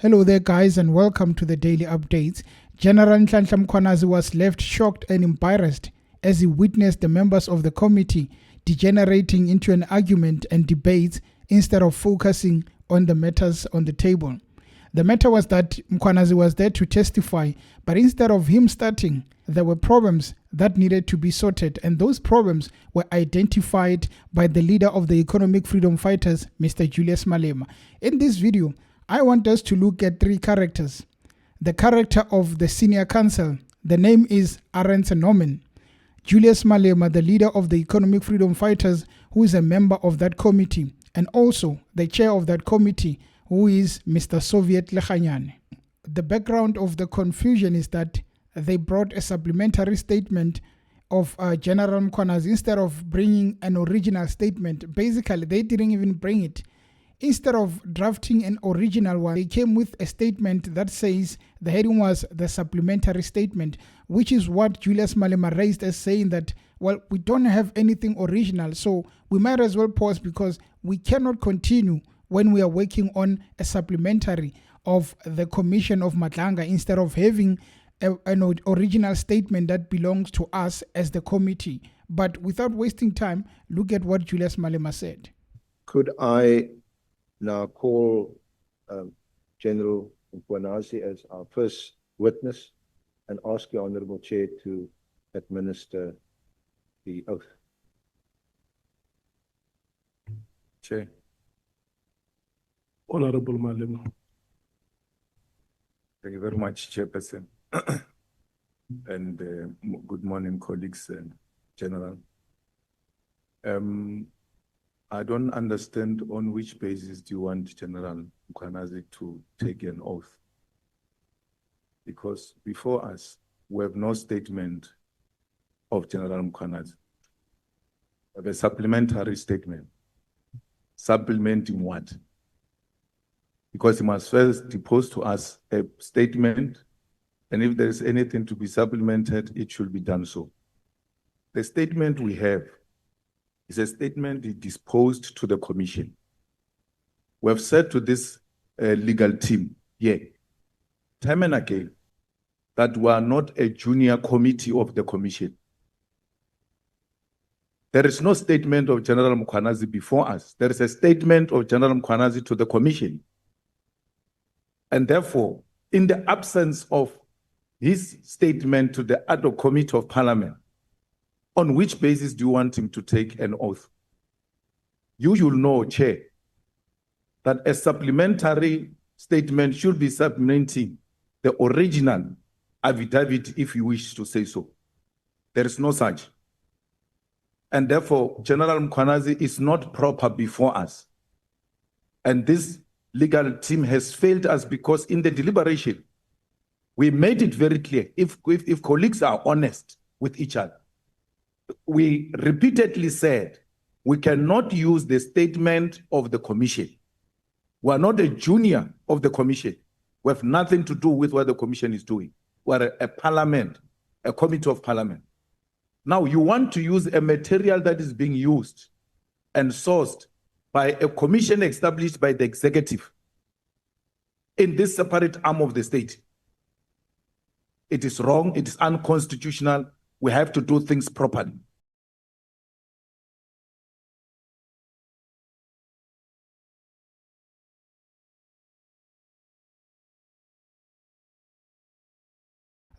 Hello there guys and welcome to the daily updates. General Mkhwanazi was left shocked and embarrassed as he witnessed the members of the committee degenerating into an argument and debates instead of focusing on the matters on the table. The matter was that Mkhwanazi was there to testify, but instead of him starting, there were problems that needed to be sorted, and those problems were identified by the leader of the Economic Freedom Fighters, Mr. Julius Malema. In this video, I want us to look at three characters. The character of the senior counsel, the name is Arendse Norman. Julius Malema, the leader of the Economic Freedom Fighters, who is a member of that committee, and also the chair of that committee, who is Mr. Soviet Lekhanyane. The background of the confusion is that they brought a supplementary statement of General Mkhwanazi instead of bringing an original statement. Basically, they didn't even bring it. Instead of drafting an original one, they came with a statement that says the heading was the supplementary statement, which is what Julius Malema raised as saying that, well, we don't have anything original, so we might as well pause because we cannot continue when we are working on a supplementary of the Commission of Madlanga instead of having an original statement that belongs to us as the committee. But without wasting time, look at what Julius Malema said. Could I now call General Mkhwanazi as our first witness and ask your Honourable Chair to administer the oath? Chair. Honourable Malema. Thank you very much, Chairperson. And good morning, colleagues and General. I don't understand on which basis do you want General Mkhwanazi to take an oath? Because before us, we have no statement of General Mkhwanazi. We have a supplementary statement. Supplementing what? Because he must first depose to us a statement, and if there is anything to be supplemented, it should be done so. The statement we have is a statement disposed to the Commission. We have said to this legal team here, time and again, that we are not a junior committee of the Commission. There is no statement of General Mkhwanazi before us. There is a statement of General Mkhwanazi to the Commission. And therefore, in the absence of his statement to the ad hoc committee of Parliament, on which basis do you want him to take an oath? You should know, Chair, that a supplementary statement should be supplementing the original affidavit, if you wish to say so. There is no such. And therefore, General Mkhwanazi is not proper before us. And this legal team has failed us because in the deliberation, we made it very clear, if colleagues are honest with each other, we repeatedly said we cannot use the statement of the Commission. We are not a junior of the Commission. We have nothing to do with what the Commission is doing. We are a Parliament, a Committee of Parliament. Now you want to use a material that is being used and sourced by a commission established by the executive in this separate arm of the state. It is wrong, it is unconstitutional. We have to do things properly.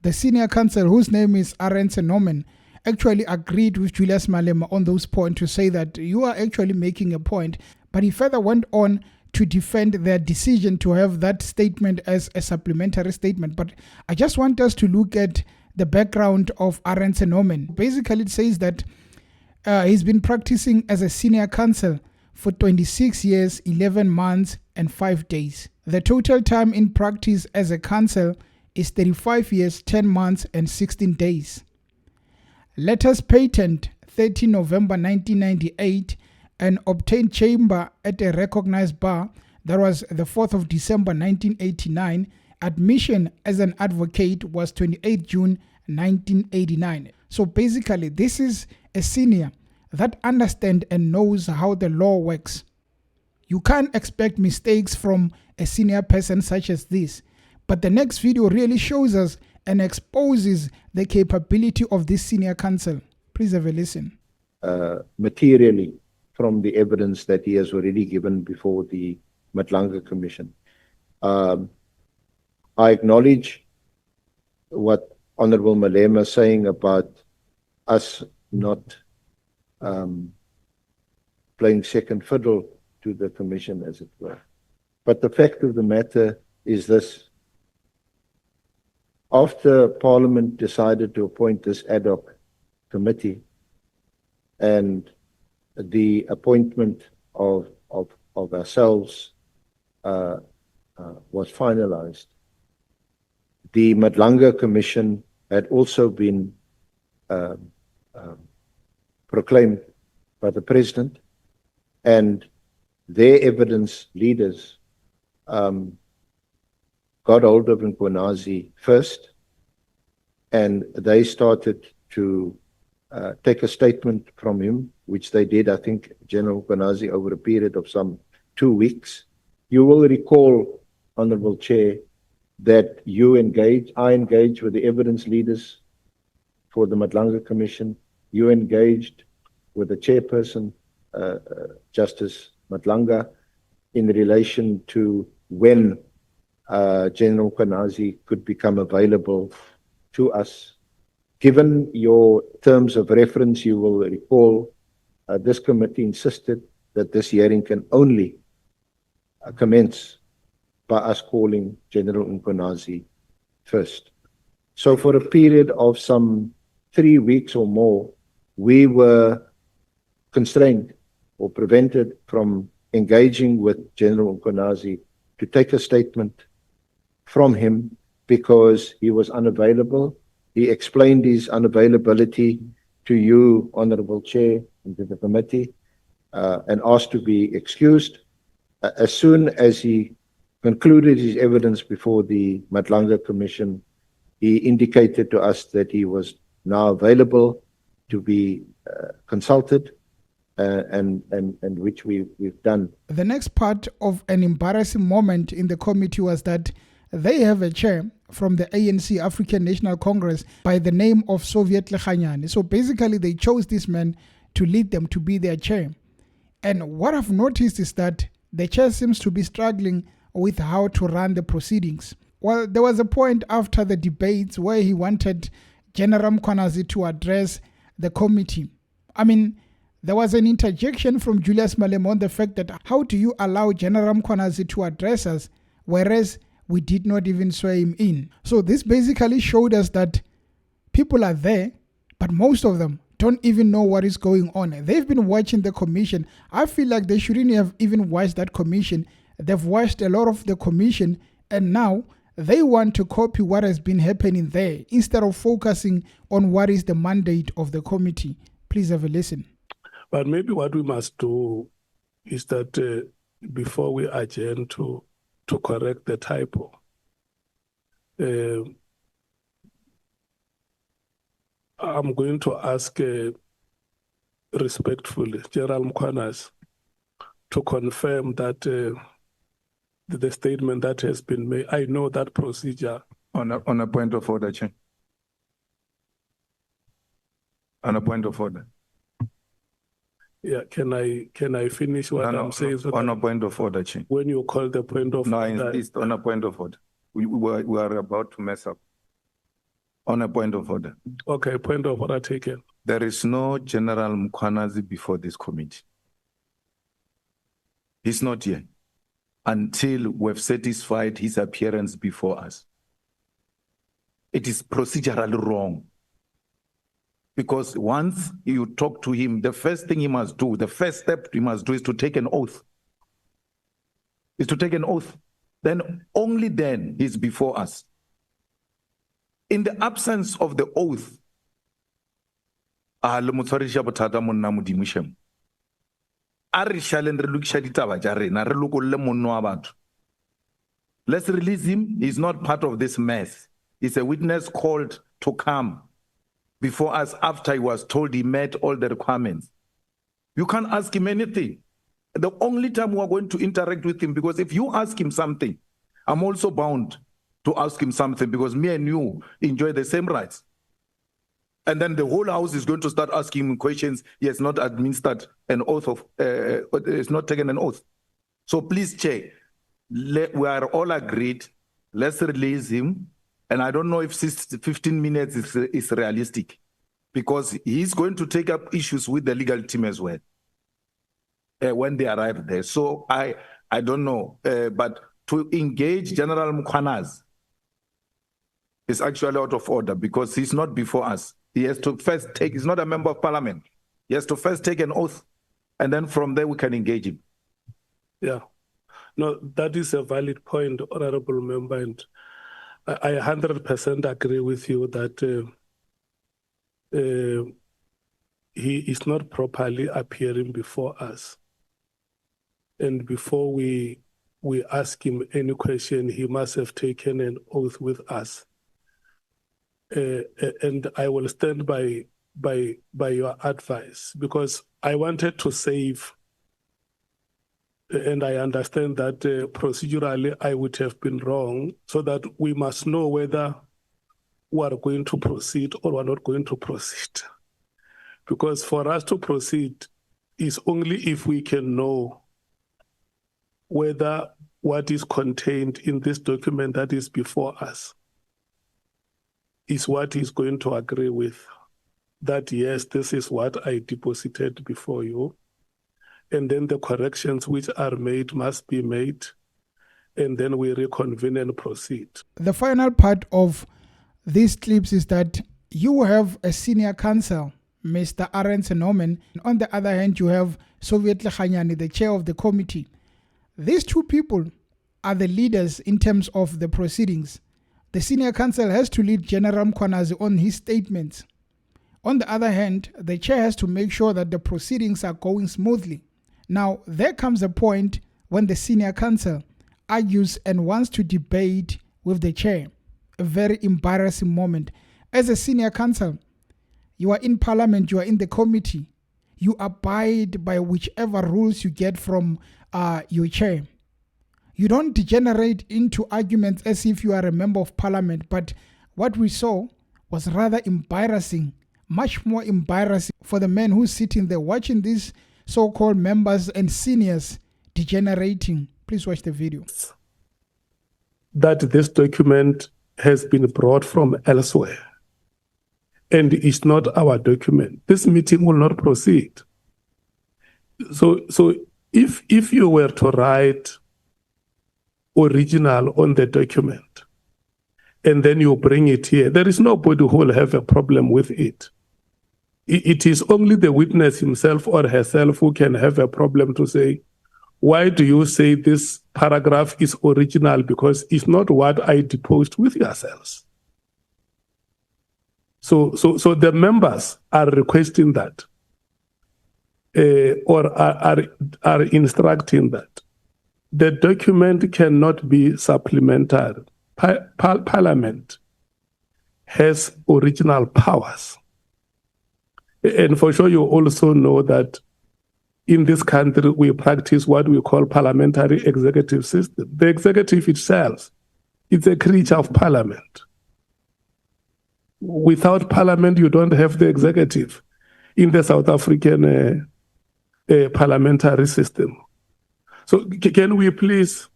The senior counsel, whose name is Arendse Norman, actually agreed with Julius Malema on those points to say that you are actually making a point, but he further went on to defend their decision to have that statement as a supplementary statement. But I just want us to look at the background of Arendse Norman. Basically, it says that he's been practicing as a senior counsel for 26 years, 11 months, and 5 days. The total time in practice as a counsel is 35 years, 10 months, and 16 days. Letters patent 30 November 1998 and obtained chamber at a recognized bar. That was the 4th of December 1989. Admission as an advocate was 28 June 1989. So basically, this is a senior that understands and knows how the law works. You can't expect mistakes from a senior person such as this. But the next video really shows us and exposes the capability of this senior counsel. Please have a listen. Materially from the evidence that he has already given before the Mkhwanazi Commission. I acknowledge what Honorable Malema is saying about us not playing second fiddle to the Commission, as it were. But the fact of the matter is this. After Parliament decided to appoint this ad hoc committee and the appointment of ourselves was finalized, the Mkhwanazi Commission had also been proclaimed by the President, and their evidence leaders got hold of Mkhwanazi first, and they started to take a statement from him, which they did, I think, General Mkhwanazi, over a period of some 2 weeks. You will recall, Honorable Chair, that I engaged with the evidence leaders for the Mkhwanazi Commission. You engaged with the chairperson, Justice Matlanga, in relation to when General Mkhwanazi could become available to us. Given your terms of reference, you will recall this committee insisted that this hearing can only commence by us calling General Mkhwanazi first. So for a period of some 3 weeks or more, we were constrained or prevented from engaging with General Mkhwanazi to take a statement from him because he was unavailable. He explained his unavailability to you, Honorable Chair, and to the committee, and asked to be excused. As soon as he concluded his evidence before the Mkhwanazi Commission, he indicated to us that he was now available to be consulted, and which we've done. The next part of an embarrassing moment in the committee was that they have a chair from the ANC African National Congress by the name of Soviet Lekhanyane. So basically they chose this man to lead them, to be their chair. And what I've noticed is that the chair seems to be struggling with how to run the proceedings. Well, there was a point after the debates where he wanted General Mkhwanazi to address the committee. I mean, there was an interjection from Julius Malema on the fact that how do you allow General Mkhwanazi to address us, whereas we did not even swear him in. So this basically showed us that people are there, but most of them don't even know what is going on. They've been watching the commission. I feel like they shouldn't have even watched that commission. They've watched a lot of the commission, and now they want to copy what has been happening there instead of focusing on what is the mandate of the committee. Please have a listen. But maybe what we must do is that before we adjourn to correct the typo, I'm going to ask respectfully General Mkhwanazi to confirm that the statement that has been made. I know that procedure. On a point of order, Chair. On a point of order. Yeah, can I finish what I'm saying? So on a point of order, Chair. When you call the point of order. No, it's on a point of order. We are about to mess up. On a point of order. Okay, point of order taken. There is no General Mkhwanazi before this committee. He's not here until we've satisfied his appearance before us. It is procedurally wrong. Because once you talk to him, the first thing he must do, the first step he must do is to take an oath. Is to take an oath. Then, only then, he's before us. In the absence of the oath, let's release him. He's not part of this mess. He's a witness called to come before us after he was told he met all the requirements. You can't ask him anything. The only time we are going to interact with him, because if you ask him something, I'm also bound to ask him something, because me and you enjoy the same rights. And then the whole house is going to start asking him questions. He has not administered an oath of, it's not taken an oath. So please, Chair, we are all agreed. Let's release him. And I don't know if 15 minutes is realistic, because he's going to take up issues with the legal team as well when they arrive there. So I don't know, but to engage General Mkhwanazi is actually out of order, because he's not before us. He has to first take, he's not a member of parliament. He has to first take an oath, and then from there we can engage him. Yeah, no, that is a valid point, Honorable Member, and I 100% agree with you that he is not properly appearing before us. And before we ask him any question, he must have taken an oath with us. And I will stand by your advice, because I wanted to save, and I understand that procedurally I would have been wrong, so that we must know whether we are going to proceed or we are not going to proceed. Because for us to proceed is only if we can know whether what is contained in this document that is before us is what he's going to agree with. That, yes, this is what I deposited before you. And then the corrections which are made must be made. And then we reconvene and proceed. The final part of these clips is that you have a senior counsel, Mr. Arendse Norman. On the other hand, you have Soviet Lekhanyani, the chair of the committee. These two people are the leaders in terms of the proceedings. The senior counsel has to lead General Mkhwanazi on his statements. On the other hand, the chair has to make sure that the proceedings are going smoothly. Now, there comes a point when the senior counsel argues and wants to debate with the chair. A very embarrassing moment. As a senior counsel, you are in parliament, you are in the committee. You abide by whichever rules you get from your chair. You don't degenerate into arguments as if you are a member of parliament, but what we saw was rather embarrassing, much more embarrassing for the men who's sitting there watching these so-called members and seniors degenerating. Please watch the video. That this document has been brought from elsewhere and is not our document. This meeting will not proceed. So if you were to write original on the document and then you bring it here, there is nobody who will have a problem with it. It is only the witness himself or herself who can have a problem to say, why do you say this paragraph is original? Because it's not what I deposed with yourselves. So the members are requesting that, or are instructing that. The document cannot be supplementary. Parliament has original powers. And for sure, you also know that in this country, we practice what we call parliamentary executive system. The executive itself is a creature of parliament. Without parliament, you don't have the executive in the South African parliamentary system. So can we please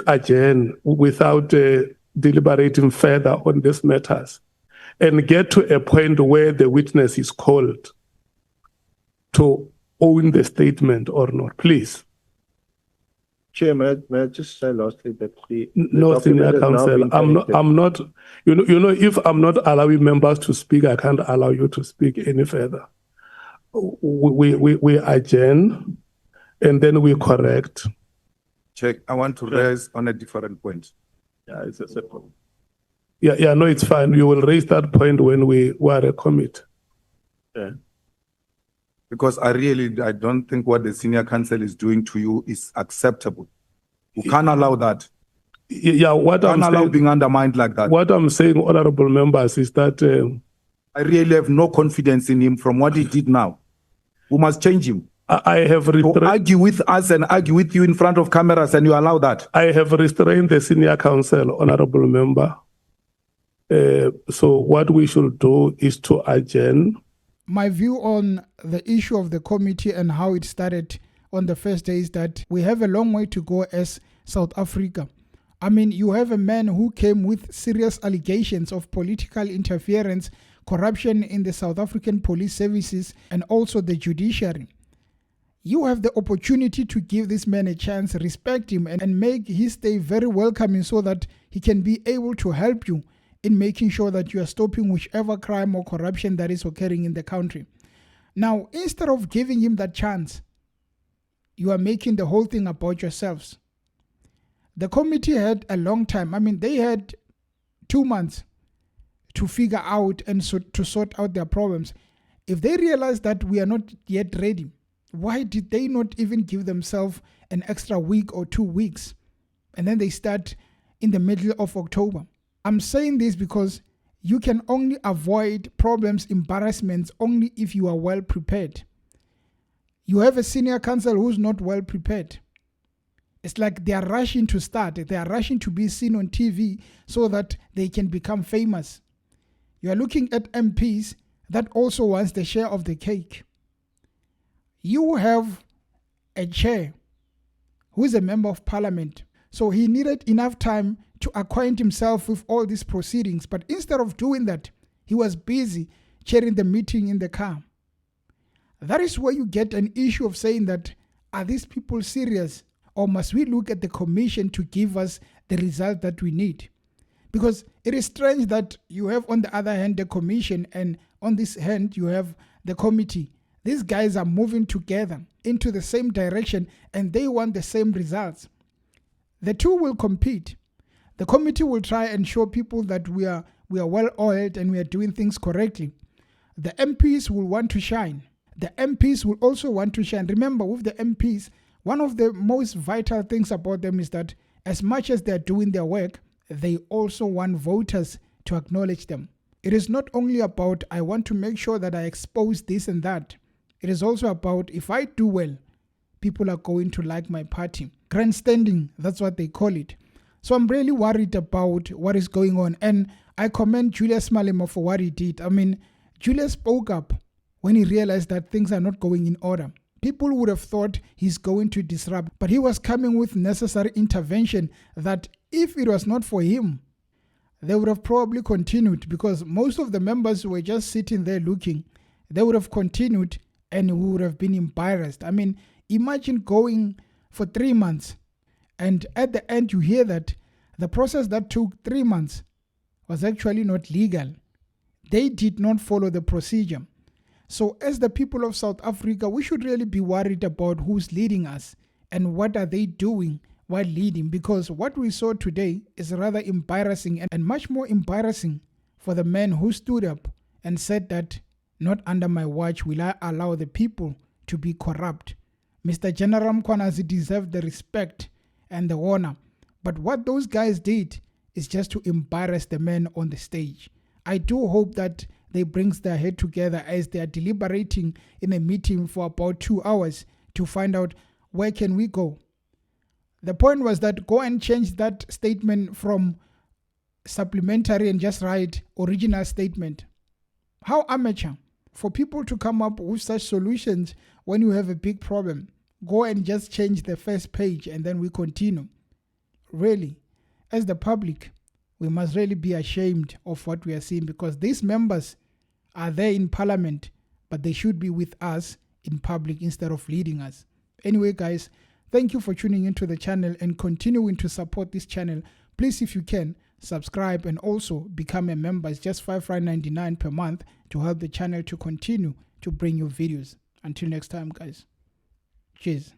adjourn without deliberating further on these matters and get to a point where the witness is called to own the statement or not, please? Chair, may I just say lastly that no, Senior Counsel, I'm not, you know, if I'm not allowing members to speak, I can't allow you to speak any further. We adjourn and then we correct. Check. I want to raise on a different point. Yeah, it's a separate. Yeah, no, it's fine. You will raise that point when we are a committee. Yeah. Because I don't think what the senior counsel is doing to you is acceptable. You can't allow that. Yeah, what I'm saying, allow being undermined like that. What I'm saying, honorable members, is that I really have no confidence in him from what he did now. We must change him. I have To restrained. argue with us and argue with you in front of cameras, and you allow that? I have restrained the senior counsel, honorable member. So what we should do is to adjourn. My view on the issue of the committee and how it started on the first day is that we have a long way to go as South Africa. I mean, you have a man who came with serious allegations of political interference, corruption in the South African police services, and also the judiciary. You have the opportunity to give this man a chance, respect him, and make his stay very welcoming so that he can be able to help you in making sure that you are stopping whichever crime or corruption that is occurring in the country. Now, instead of giving him that chance, you are making the whole thing about yourselves. The committee had a long time. I mean, they had 2 months to figure out and to sort out their problems. If they realize that we are not yet ready, why did they not even give themselves an extra week or 2 weeks? And then they start in the middle of October. I'm saying this because you can only avoid problems, embarrassments, only if you are well prepared. You have a senior counsel who's not well prepared. It's like they are rushing to start. They are rushing to be seen on TV so that they can become famous. You are looking at MPs that also wants the share of the cake. You have a chair who is a member of parliament. So he needed enough time to acquaint himself with all these proceedings. But instead of doing that, he was busy chairing the meeting in the car. That is where you get an issue of saying that, are these people serious? Or must we look at the commission to give us the result that we need? Because it is strange that you have on the other hand the commission, and on this hand you have the committee. These guys are moving together into the same direction and they want the same results. The two will compete. The committee will try and show people that we are well oiled and we are doing things correctly. The MPs will want to shine. The MPs will also want to shine. Remember, with the MPs, one of the most vital things about them is that as much as they are doing their work, they also want voters to acknowledge them. It is not only about, I want to make sure that I expose this and that. It is also about, if I do well, people are going to like my party. Grandstanding, that's what they call it. So I'm really worried about what is going on. And I commend Julius Malema for what he did. I mean, Julius spoke up when he realized that things are not going in order. People would have thought he's going to disrupt, but he was coming with necessary intervention that if it was not for him, they would have probably continued, because most of the members were just sitting there looking. They would have continued and we would have been embarrassed. I mean, imagine going for 3 months and at the end you hear that the process that took 3 months was actually not legal. They did not follow the procedure. So as the people of South Africa, we should really be worried about who's leading us and what are they doing while leading, because what we saw today is rather embarrassing, and much more embarrassing for the man who stood up and said that not under my watch will I allow the people to be corrupt. Mr. General Mkhwanazi deserved the respect and the honor, but what those guys did is just to embarrass the man on the stage. I do hope that they brings their head together as they are deliberating in a meeting for about 2 hours to find out where can we go. The point was that go and change that statement from supplementary and just write original statement. How amateur for people to come up with such solutions when you have a big problem. Go and just change the first page and then we continue. Really, as the public, we must really be ashamed of what we are seeing, because these members are there in parliament, but they should be with us in public instead of leading us. Anyway, guys, thank you for tuning into the channel and continuing to support this channel. Please, if you can, subscribe and also become a member. It's just R5.99 per month to help the channel to continue to bring you videos. Until next time, guys. Cheers.